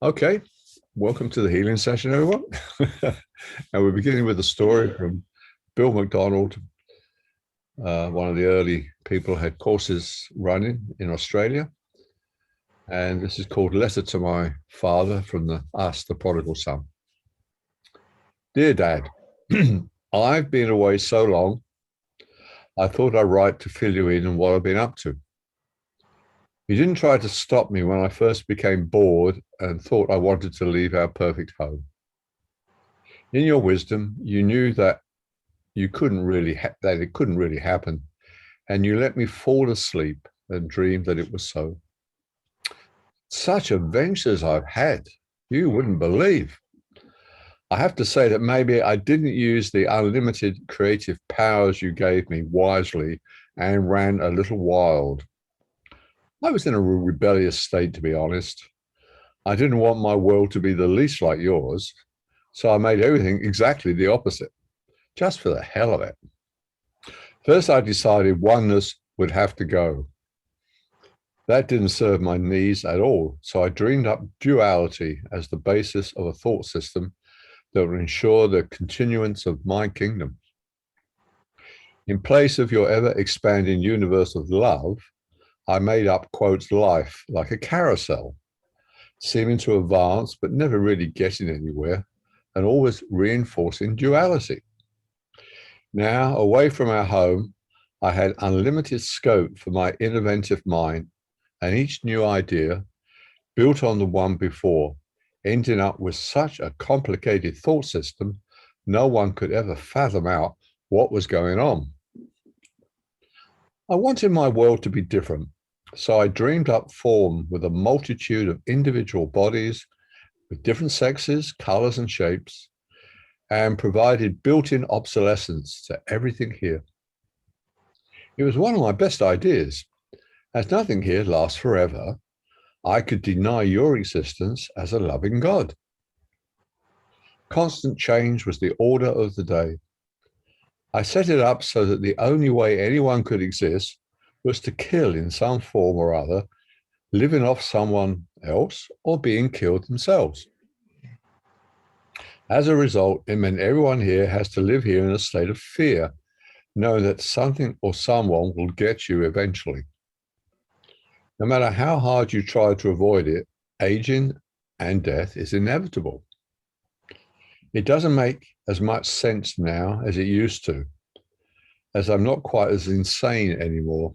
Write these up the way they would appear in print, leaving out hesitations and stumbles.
Okay, welcome to the healing session, everyone. And we're beginning with a story from Bill McDonald, one of the early people who had courses running in Australia. And this is called Letter to My Father from the Prodigal Son. Dear Dad, I've been away so long, I thought I'd write to fill you in on what I've been up to. You didn't try to stop me when I first became bored and thought I wanted to leave our perfect home. In your wisdom, you knew that it couldn't really happen, and you let me fall asleep and dream that it was so. Such adventures I've had, you wouldn't believe. I have to say that maybe I didn't use the unlimited creative powers you gave me wisely and ran a little wild. I was in a rebellious state, to be honest. I didn't want my world to be the least like yours, so I made everything exactly the opposite, just for the hell of it. First, I decided oneness would have to go. That didn't serve my needs at all, so I dreamed up duality as the basis of a thought system that would ensure the continuance of my kingdom. In place of your ever-expanding universe of love, I made up, quotes, life like a carousel, seeming to advance but never really getting anywhere, and always reinforcing duality. Now, away from our home, I had unlimited scope for my innovative mind, and each new idea built on the one before, ending up with such a complicated thought system, no one could ever fathom out what was going on. I wanted my world to be different, so I dreamed up form with a multitude of individual bodies with different sexes, colors, and shapes, and provided built-in obsolescence to everything here. It was one of my best ideas, as nothing here lasts forever. I could deny your existence as a loving God. Constant change was the order of the day. I set it up so that the only way anyone could exist was to kill in some form or other, living off someone else or being killed themselves. As a result, it meant everyone here has to live here in a state of fear, knowing that something or someone will get you eventually. No matter how hard you try to avoid it, aging and death is inevitable. It doesn't make as much sense now as it used to, as I'm not quite as insane anymore.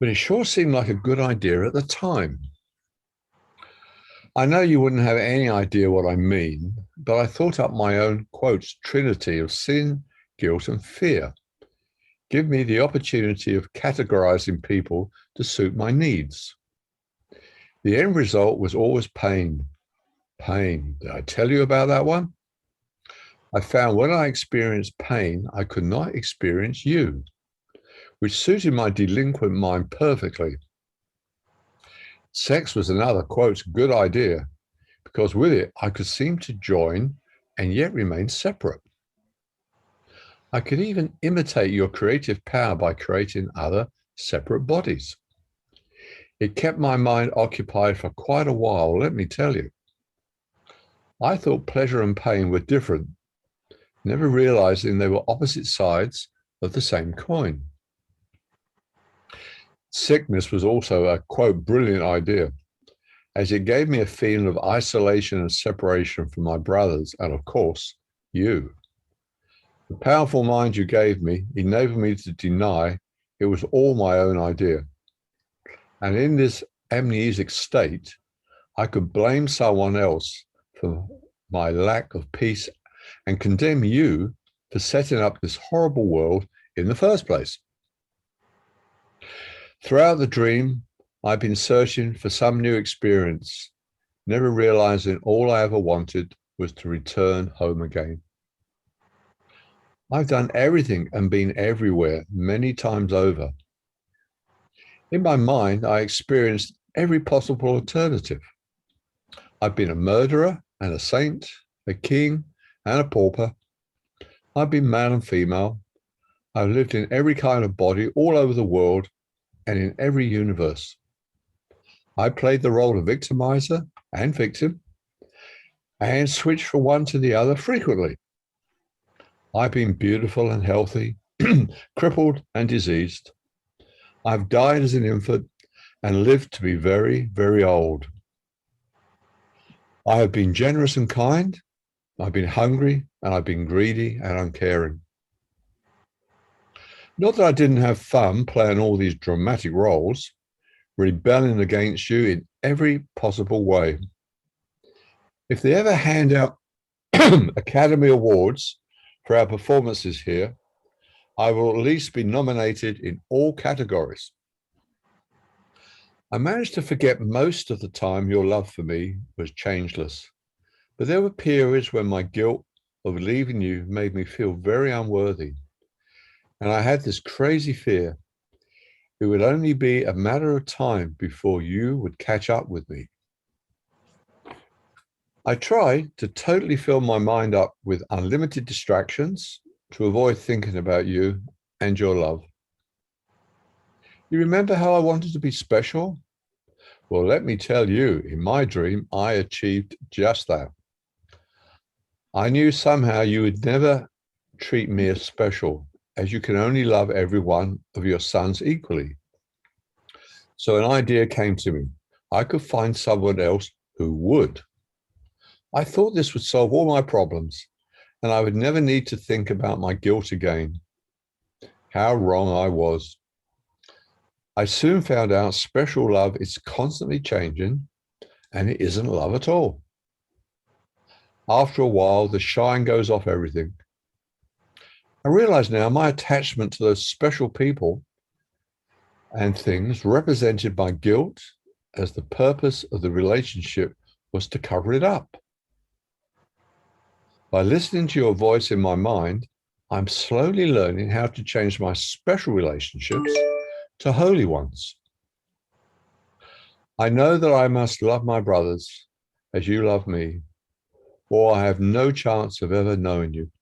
But it sure seemed like a good idea at the time. I know you wouldn't have any idea what I mean, but I thought up my own, quotes, trinity of sin, guilt, and fear. Give me the opportunity of categorizing people to suit my needs. The end result was always pain. Pain. Did I tell you about that one? I found when I experienced pain, I could not experience you, which suited my delinquent mind perfectly. Sex was another, quote, good idea, because with it, I could seem to join and yet remain separate. I could even imitate your creative power by creating other separate bodies. It kept my mind occupied for quite a while, let me tell you. I thought pleasure and pain were different, never realizing they were opposite sides of the same coin. Sickness was also a, quote, brilliant idea, as it gave me a feeling of isolation and separation from my brothers and, of course, you. The powerful mind you gave me enabled me to deny it was all my own idea. And in this amnesic state, I could blame someone else for my lack of peace and condemn you for setting up this horrible world in the first place. Throughout the dream, I've been searching for some new experience, never realizing all I ever wanted was to return home again. I've done everything and been everywhere many times over. In my mind, I experienced every possible alternative. I've been a murderer and a saint, a king and a pauper. I've been male and female. I've lived in every kind of body all over the world and in every universe. I played the role of victimizer and victim and switched from one to the other frequently. I've been beautiful and healthy, crippled and diseased. I've died as an infant and lived to be very, very old. I have been generous and kind. I've been hungry and I've been greedy and uncaring. Not that I didn't have fun playing all these dramatic roles, rebelling against you in every possible way. If they ever hand out Academy Awards for our performances here, I will at least be nominated in all categories. I managed to forget most of the time your love for me was changeless, but there were periods when my guilt of leaving you made me feel very unworthy. And I had this crazy fear it would only be a matter of time before you would catch up with me. I tried to totally fill my mind up with unlimited distractions to avoid thinking about you and your love. You remember how I wanted to be special? Well, let me tell you, in my dream, I achieved just that. I knew somehow you would never treat me as special, as you can only love every one of your sons equally. So an idea came to me. I could find someone else who would. I thought this would solve all my problems, and I would never need to think about my guilt again. How wrong I was. I soon found out special love is constantly changing, and it isn't love at all. After a while, the shine goes off everything. I realize now my attachment to those special people and things represented my guilt as the purpose of the relationship was to cover it up. By listening to your voice in my mind, I'm slowly learning how to change my special relationships to holy ones. I know that I must love my brothers as you love me, or I have no chance of ever knowing you.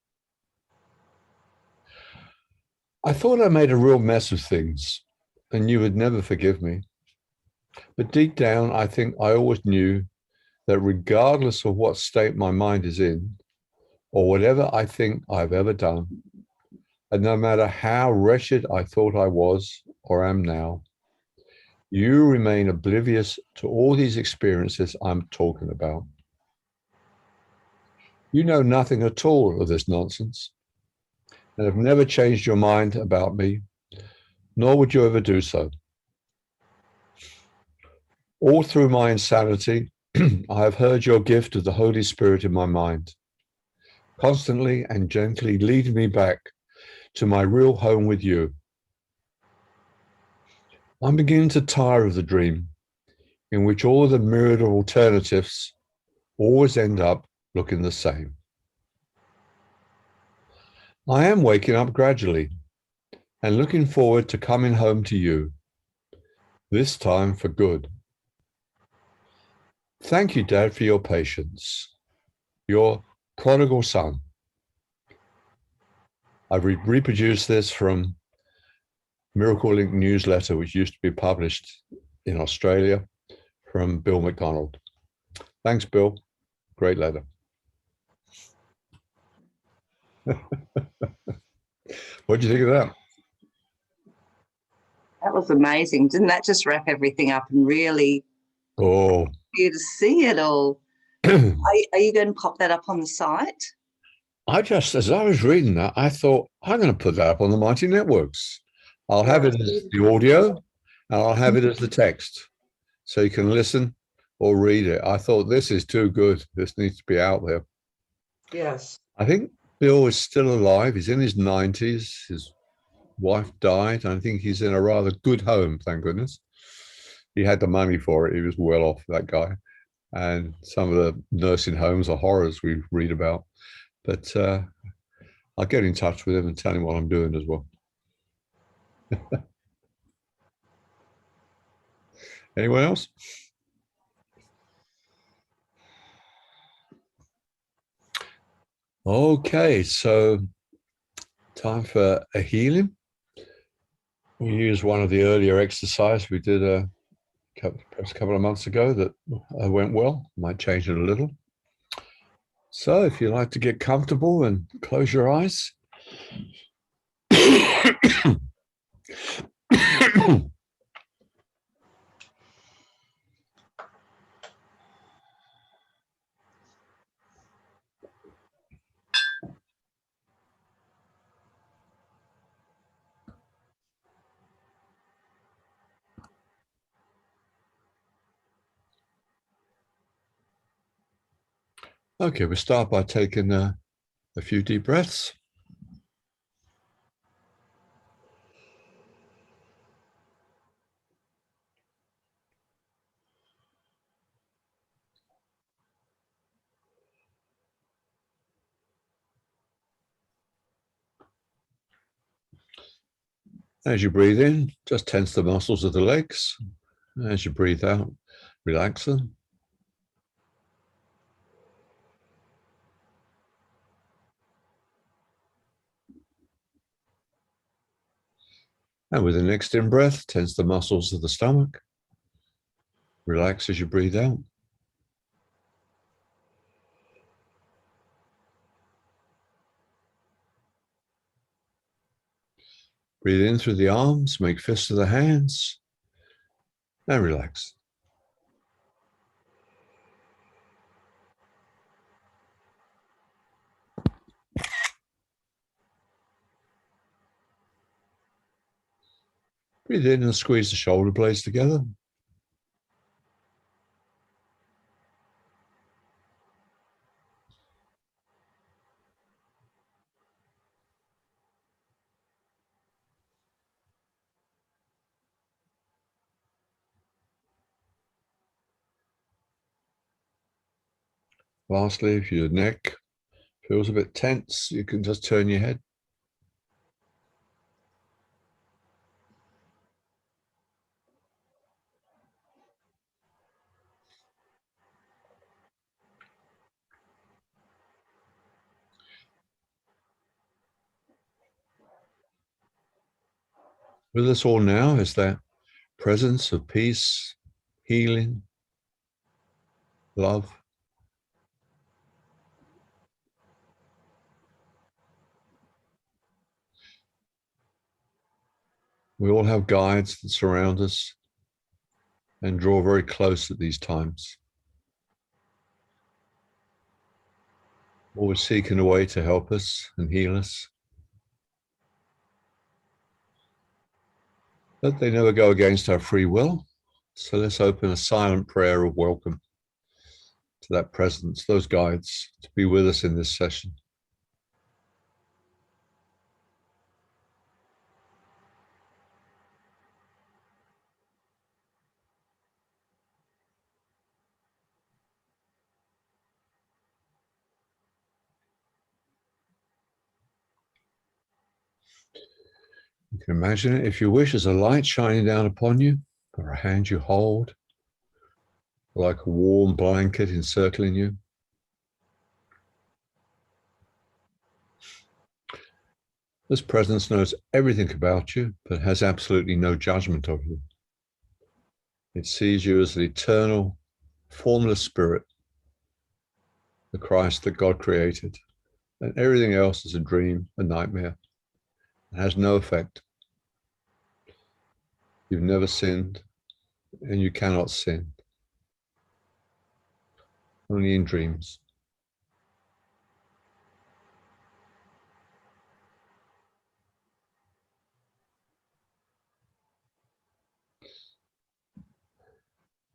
I thought I made a real mess of things, and you would never forgive me. But deep down, I think I always knew that regardless of what state my mind is in, or whatever I think I've ever done, and no matter how wretched I thought I was or am now, you remain oblivious to all these experiences I'm talking about. You know nothing at all of this nonsense and have never changed your mind about me, nor would you ever do so. All through my insanity, I have heard your gift of the Holy Spirit in my mind, constantly and gently leading me back to my real home with you. I'm beginning to tire of the dream in which all the myriad of alternatives always end up looking the same. I am waking up gradually and looking forward to coming home to you, this time for good. Thank you, Dad, for your patience. Your prodigal son. I've reproduced this from Miracle Link newsletter, which used to be published in Australia from Bill McDonald. Thanks, Bill. Great letter. What do you think of that? That was amazing. Didn't that just wrap everything up and really Oh, you to see it all? Are you going to pop that up on the site? as I was reading that, I thought, I'm going to put that up on the Mighty Networks. I'll have it as the audio and I'll have it as the text so you can listen or read it. I thought, this is too good. This needs to be out there. Yes. I think Bill is still alive. He's in his 90s. His wife died. I think he's in a rather good home, thank goodness. He had the money for it. He was well off, that guy. And some of the nursing homes are horrors we read about. But I'll get in touch with him and tell him what I'm doing as well. Anyone else? Okay, so time for a healing. We use one of the earlier exercises we did a perhaps a couple of months ago that went well. Might change it a little. So if you like to get comfortable and close your eyes. Okay, we start by taking a few deep breaths. As you breathe in, just tense the muscles of the legs. As you breathe out, relax them. And with the next in-breath, tense the muscles of the stomach. Relax as you breathe out. Breathe in through the arms, make fists of the hands, and relax. Breathe in and squeeze the shoulder blades together. Lastly, if your neck feels a bit tense, you can just turn your head. With us all now is that presence of peace, healing, love. We all have guides that surround us and draw very close at these times. Always seeking a way to help us and heal us. But they never go against our free will. So let's open a silent prayer of welcome to that presence, those guides, to be with us in this session. You can imagine it, if you wish, as a light shining down upon you, or a hand you hold, like a warm blanket encircling you. This presence knows everything about you, but has absolutely no judgment of you. It sees you as the eternal, formless spirit, the Christ that God created, and everything else is a dream, a nightmare. It has no effect. You've never sinned, and you cannot sin. Only in dreams.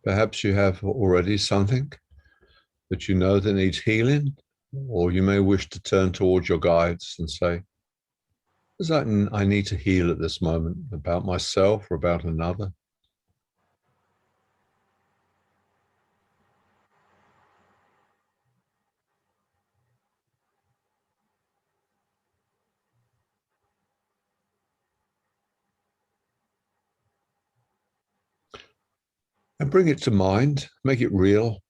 Perhaps you have already something that you know that needs healing, or you may wish to turn towards your guides and say, what is that I need to heal at this moment, about myself or about another? And bring it to mind, make it real.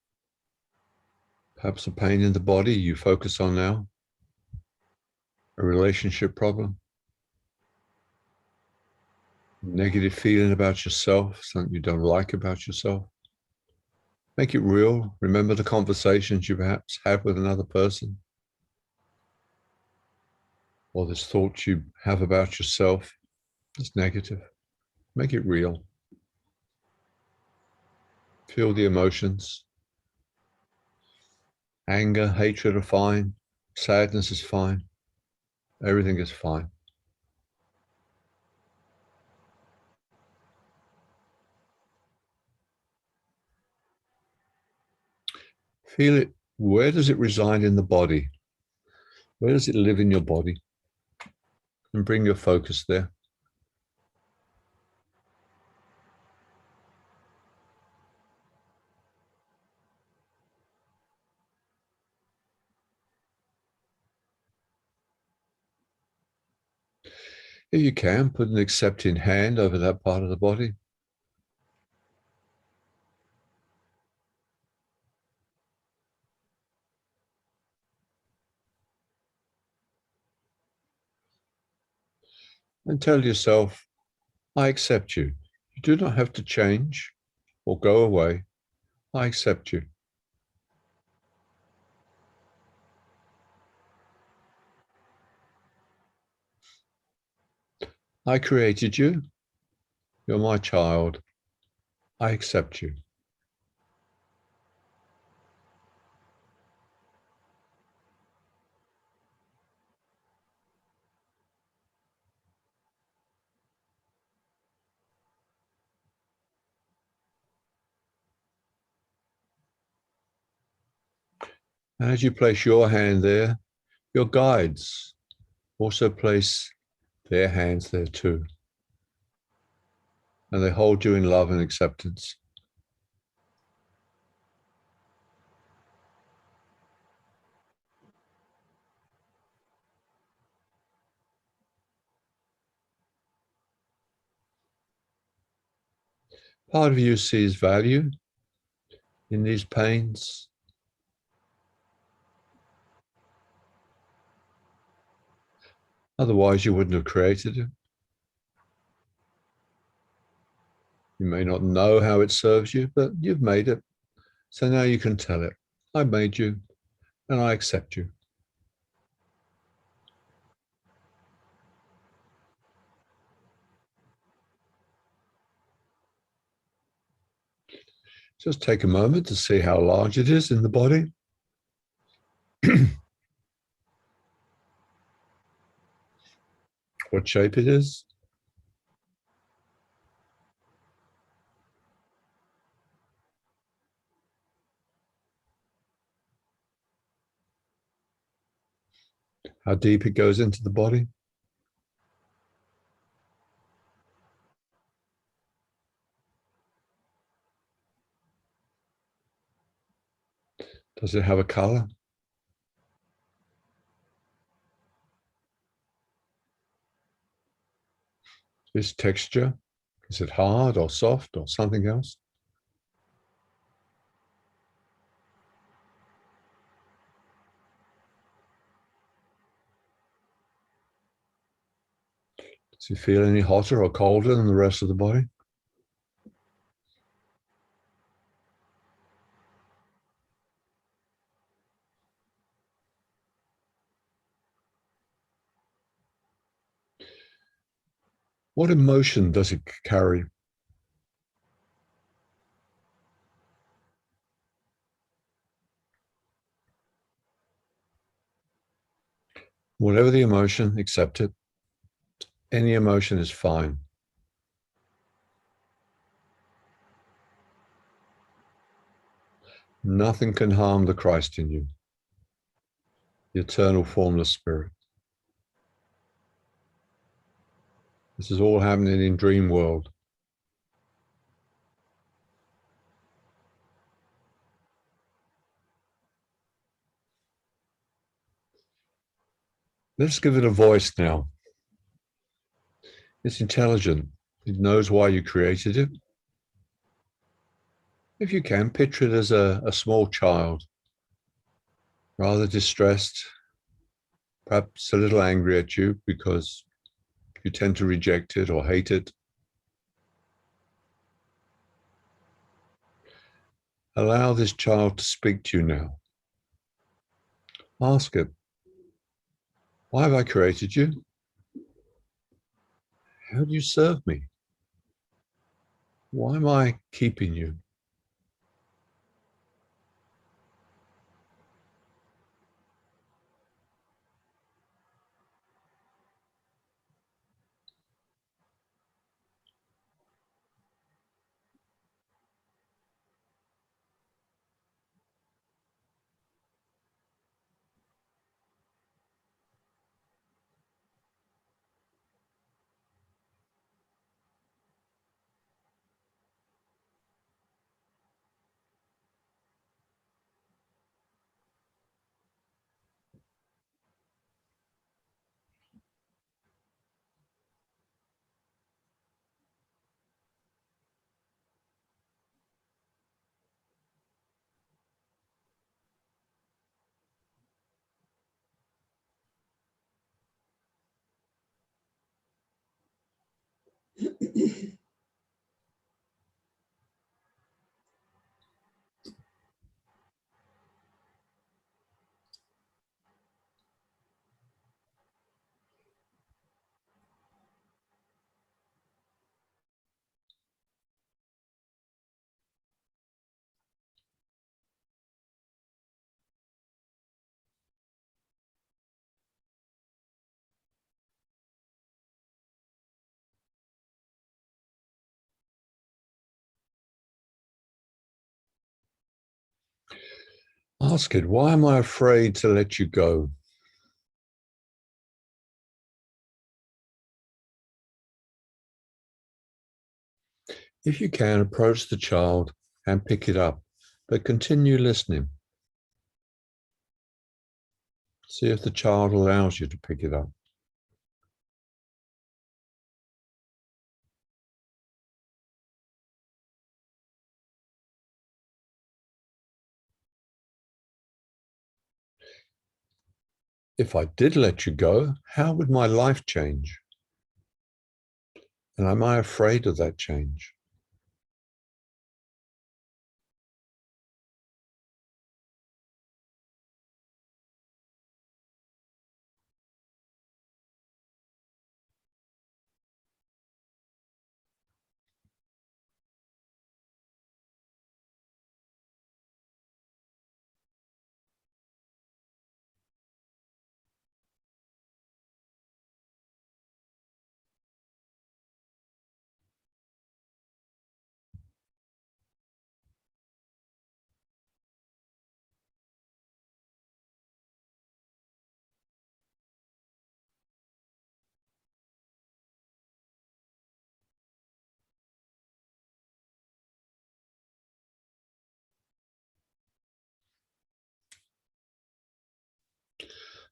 Perhaps a pain in the body you focus on now, a relationship problem, negative feeling about yourself, something you don't like about yourself. Make it real. Remember the conversations you perhaps have with another person, or this thought you have about yourself that's negative. Make it real. Feel the emotions. Anger, hatred are fine. Sadness is fine. Everything is fine. Feel it. Where does it reside in the body? Where does it live in your body? And bring your focus there. If you can, put an accepting hand over that part of the body. And tell yourself, I accept you. You do not have to change or go away. I accept you. I created you. You're my child. I accept you. And as you place your hand there, your guides also place their hands there too. And they hold you in love and acceptance. Part of you sees value in these pains. Otherwise, you wouldn't have created it. You may not know how it serves you, but you've made it. So now you can tell it, I made you and I accept you. Just take a moment to see how large it is in the body. What shape it is. How deep it goes into the body. Does it have a color? This texture? Is it hard or soft or something else? Does it feel any hotter or colder than the rest of the body? What emotion does it carry? Whatever the emotion, accept it. Any emotion is fine. Nothing can harm the Christ in you, the eternal formless spirit. This is all happening in dream world. Let's give it a voice now. It's intelligent. It knows why you created it. If you can, picture it as a small child, rather distressed, perhaps a little angry at you because you tend to reject it or hate it. Allow this child to speak to you now. Ask it, why have I created you? How do you serve me? Why am I keeping you? Ask it, why am I afraid to let you go? If you can, approach the child and pick it up, but continue listening. See if the child allows you to pick it up. If I did let you go, how would my life change? And am I afraid of that change?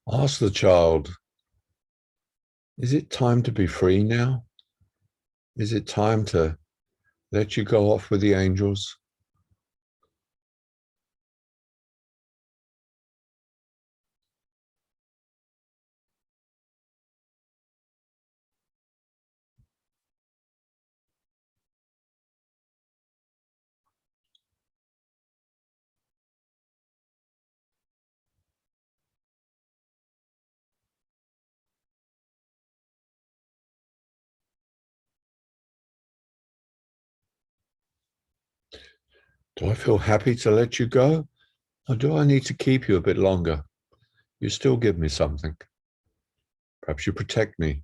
Ask the child, is it time to be free now? Is it time to let you go off with the angels? Do I feel happy to let you go? Or do I need to keep you a bit longer? You still give me something. Perhaps you protect me.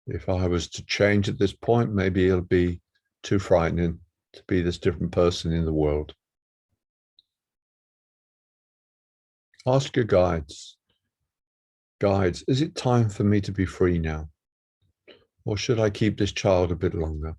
If I was to change at this point, maybe it'll be too frightening to be this different person in the world. Ask your guides. Guides, is it time for me to be free now? Or should I keep this child a bit longer?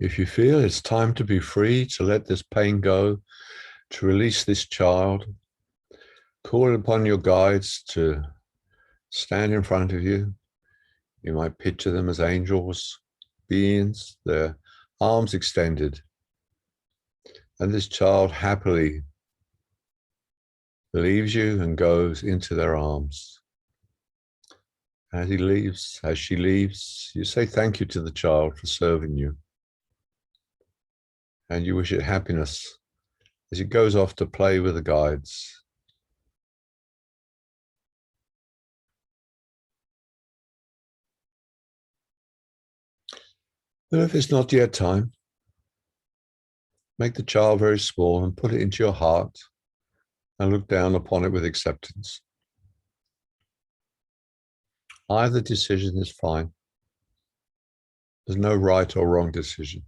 If you feel it's time to be free, to let this pain go, to release this child, call upon your guides to stand in front of you. You might picture them as angels, beings, their arms extended. And this child happily leaves you and goes into their arms. As he leaves, as she leaves, you say thank you to the child for serving you. And you wish it happiness as it goes off to play with the guides. But if it's not yet time, make the child very small and put it into your heart and look down upon it with acceptance. Either decision is fine. There's no right or wrong decision.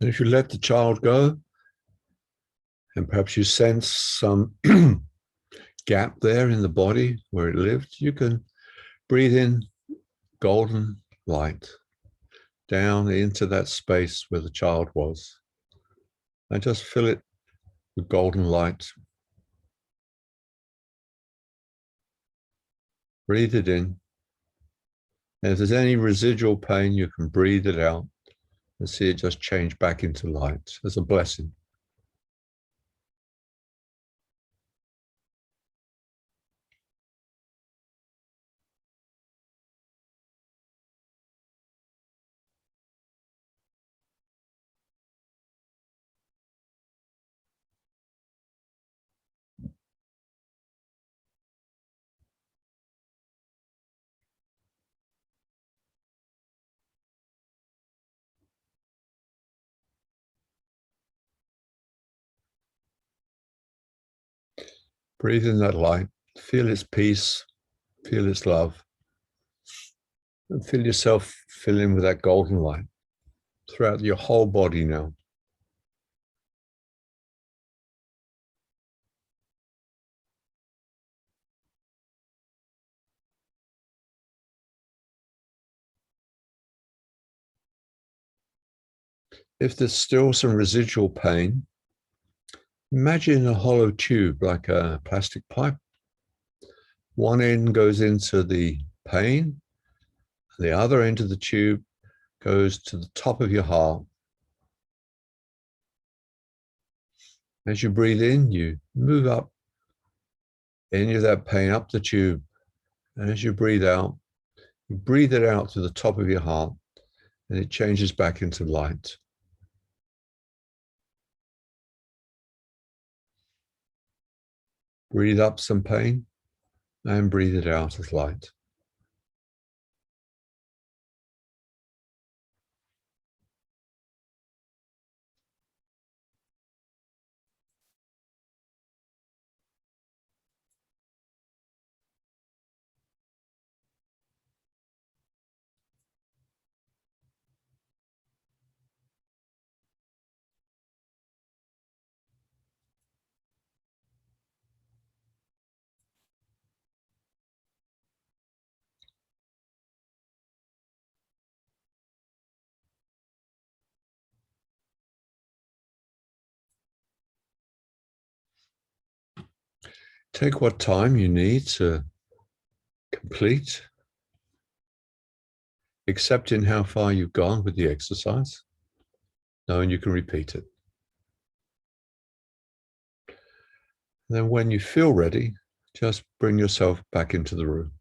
And if you let the child go, and perhaps you sense some gap there in the body where it lived, you can breathe in golden light down into that space where the child was, and just fill it with golden light. Breathe it in. And if there's any residual pain, you can breathe it out and see it just change back into light as a blessing. Breathe in that light, feel its peace, feel its love, and feel yourself filling with that golden light throughout your whole body now. If there's still some residual pain, imagine a hollow tube like a plastic pipe. One end goes into the pain, the other end of the tube goes to the top of your heart. As you breathe in, you move up any of that pain up the tube. And as you breathe out, you breathe it out to the top of your heart, and it changes back into light. Breathe up some pain and breathe it out as light. Take what time you need to complete, accepting how far you've gone with the exercise, knowing you can repeat it. Then when you feel ready, just bring yourself back into the room.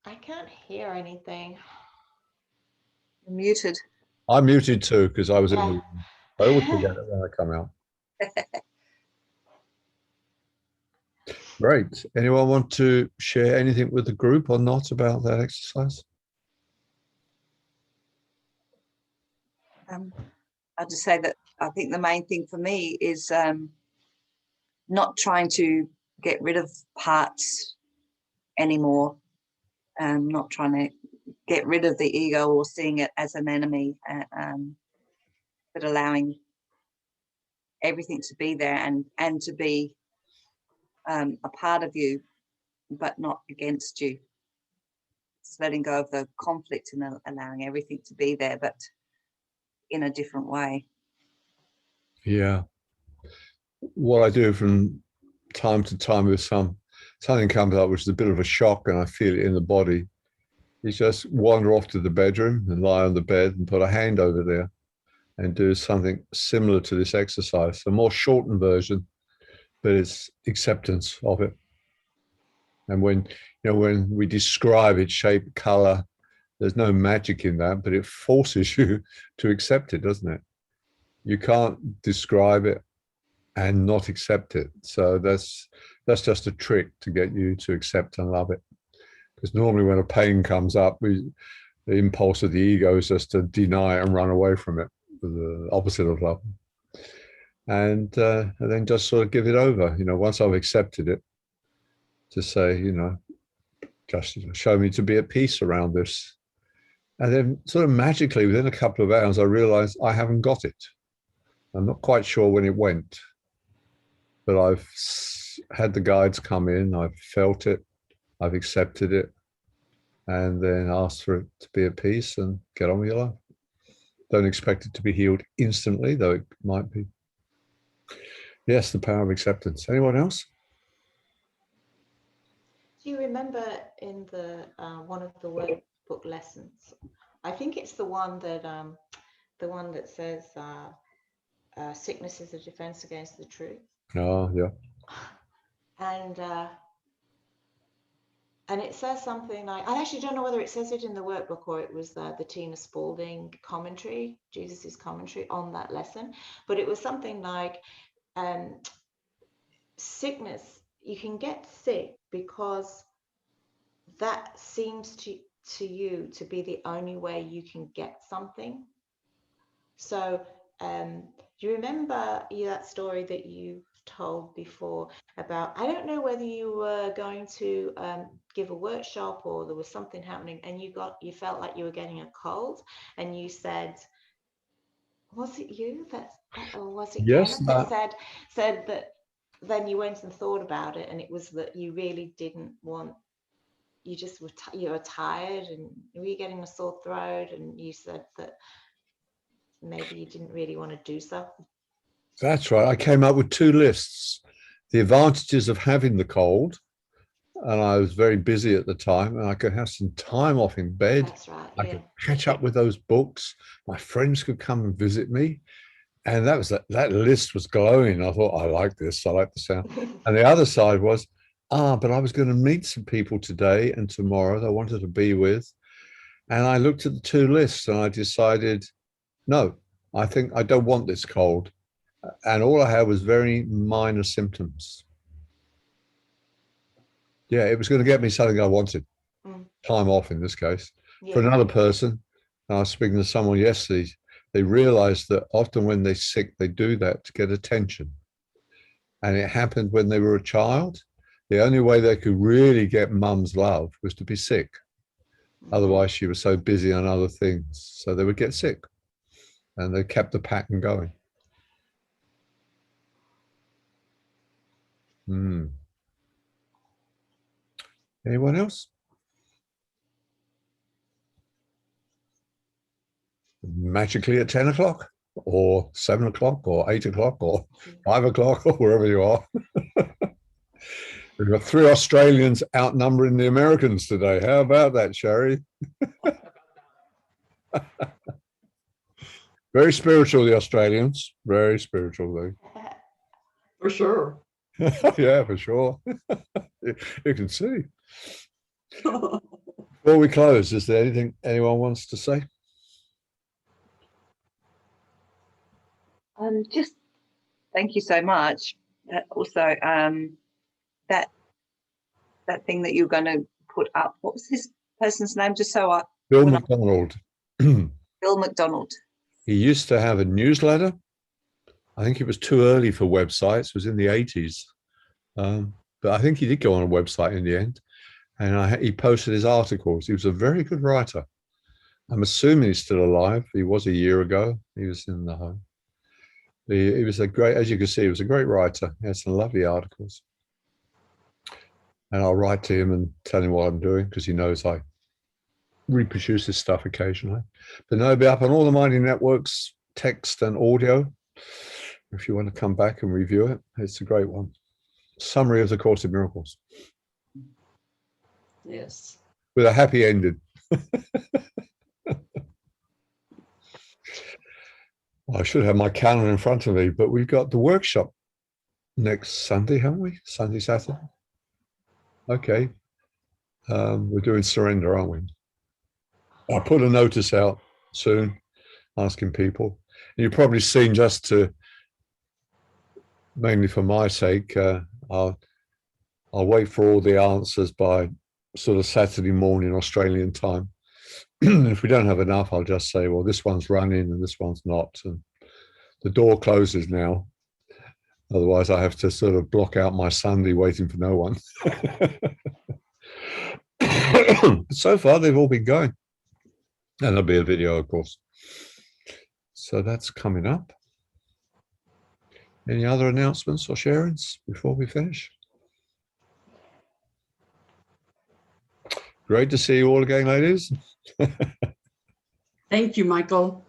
I can't hear anything. You're muted. I muted too because I was in the Yeah. room. I always forget it when I come out. Great. Anyone want to share anything with the group or not about that exercise? I'll just say that I think the main thing for me is not trying to get rid of parts anymore. Not trying to get rid of the ego or seeing it as an enemy, but allowing everything to be there and to be a part of you, but not against you. Just letting go of the conflict and allowing everything to be there, but in a different way. Yeah. What I do from time to time with something comes up, which is a bit of a shock, and I feel it in the body, is just wander off to the bedroom and lie on the bed and put a hand over there and do something similar to this exercise, a more shortened version, but it's acceptance of it. And when we describe its shape, color, there's no magic in that, but it forces you to accept it, doesn't it? You can't describe it and not accept it. So that's just a trick to get you to accept and love it. Because normally when a pain comes up, the impulse of the ego is just to deny and run away from it, the opposite of love. And then just sort of give it over. Once I've accepted it, to say, just show me to be at peace around this. And then sort of magically within a couple of hours, I realized I haven't got it. I'm not quite sure when it went, but I've had the guides come in, I've felt it, I've accepted it, and then asked for it to be at peace and get on with your life. Don't expect it to be healed instantly, though it might be. Yes, the power of acceptance. Anyone else? Do you remember in the one of the workbook lessons? I think it's the one that says sickness is a defense against the truth. Oh, yeah. And it says something like, I actually don't know whether it says it in the workbook or it was the Tina Spalding commentary, Jesus's commentary on that lesson, but it was something like sickness, you can get sick because that seems to you to be the only way you can get something. So do you remember that story that you've told before about, I don't know whether you were going to give a workshop or there was something happening and you felt like you were getting a cold and you said, was it you or was it Yes, Kenneth that said that then you went and thought about it and it was that you really didn't want, you just were you were tired and were you getting a sore throat and you said that maybe you didn't really want to do so. That's right. I came up with 2 lists. The advantages of having the cold, and I was very busy at the time, and I could have some time off in bed. That's right. I could catch up with those books. My friends could come and visit me. And that list was glowing. I thought, I like this. I like the sound. And the other side was, but I was going to meet some people today and tomorrow that I wanted to be with. And I looked at the 2 lists and I decided, no, I think I don't want this cold. And all I had was very minor symptoms. Yeah, it was going to get me something I wanted. Time off in this case. For another person, I was speaking to someone yesterday, they realized that often when they're sick, they do that to get attention. And it happened when they were a child. The only way they could really get mum's love was to be sick. Otherwise, she was so busy on other things. So they would get sick. And they kept the pattern going. Anyone else? Magically at 10 o'clock or 7 o'clock or 8 o'clock or 5 o'clock or wherever you are. We've got 3 Australians outnumbering the Americans today. How about that, Sherry? Very spiritual, the Australians. Very spiritual, though. For sure. Yeah, for sure. You can see. Before we close, is there anything anyone wants to say? Just thank you so much. Also, that thing that you're going to put up. What was this person's name? Just so Bill McDonald. Bill McDonald. He used to have a newsletter. I think it was too early for websites. It was in the 80s. But I think he did go on a website in the end. And he posted his articles. He was a very good writer. I'm assuming he's still alive. He was a year ago. He was in the home. He was a great, as you can see, he was a great writer. He had some lovely articles. And I'll write to him and tell him what I'm doing because he knows I reproduce his stuff occasionally. But no, it'll be up on all the mining networks, text and audio. If you want to come back and review it, it's a great one. Summary of the Course in Miracles. Yes. With a happy ending. I should have my calendar in front of me, but we've got the workshop next Sunday, haven't we? Sunday, Saturday. Okay. We're doing surrender, aren't we? I'll put a notice out soon asking people. And you've probably seen, just to, mainly for my sake, I'll wait for all the answers by sort of Saturday morning Australian time. If we don't have enough, I'll just say, well, this one's running and this one's not. And the door closes now. Otherwise, I have to sort of block out my Sunday waiting for no one. So far, they've all been going. And there'll be a video, of course. So that's coming up. Any other announcements or sharings before we finish? Great to see you all again, ladies. Thank you, Michael.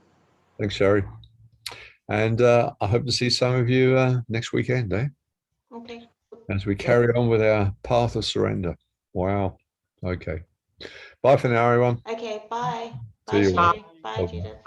Thanks, Sherry. And I hope to see some of you next weekend, eh? Okay. As we carry on with our path of surrender. Wow. Okay. Bye for now, everyone. Okay. Bye. See Bye, you. Sherry. Bye, Bye. Judith.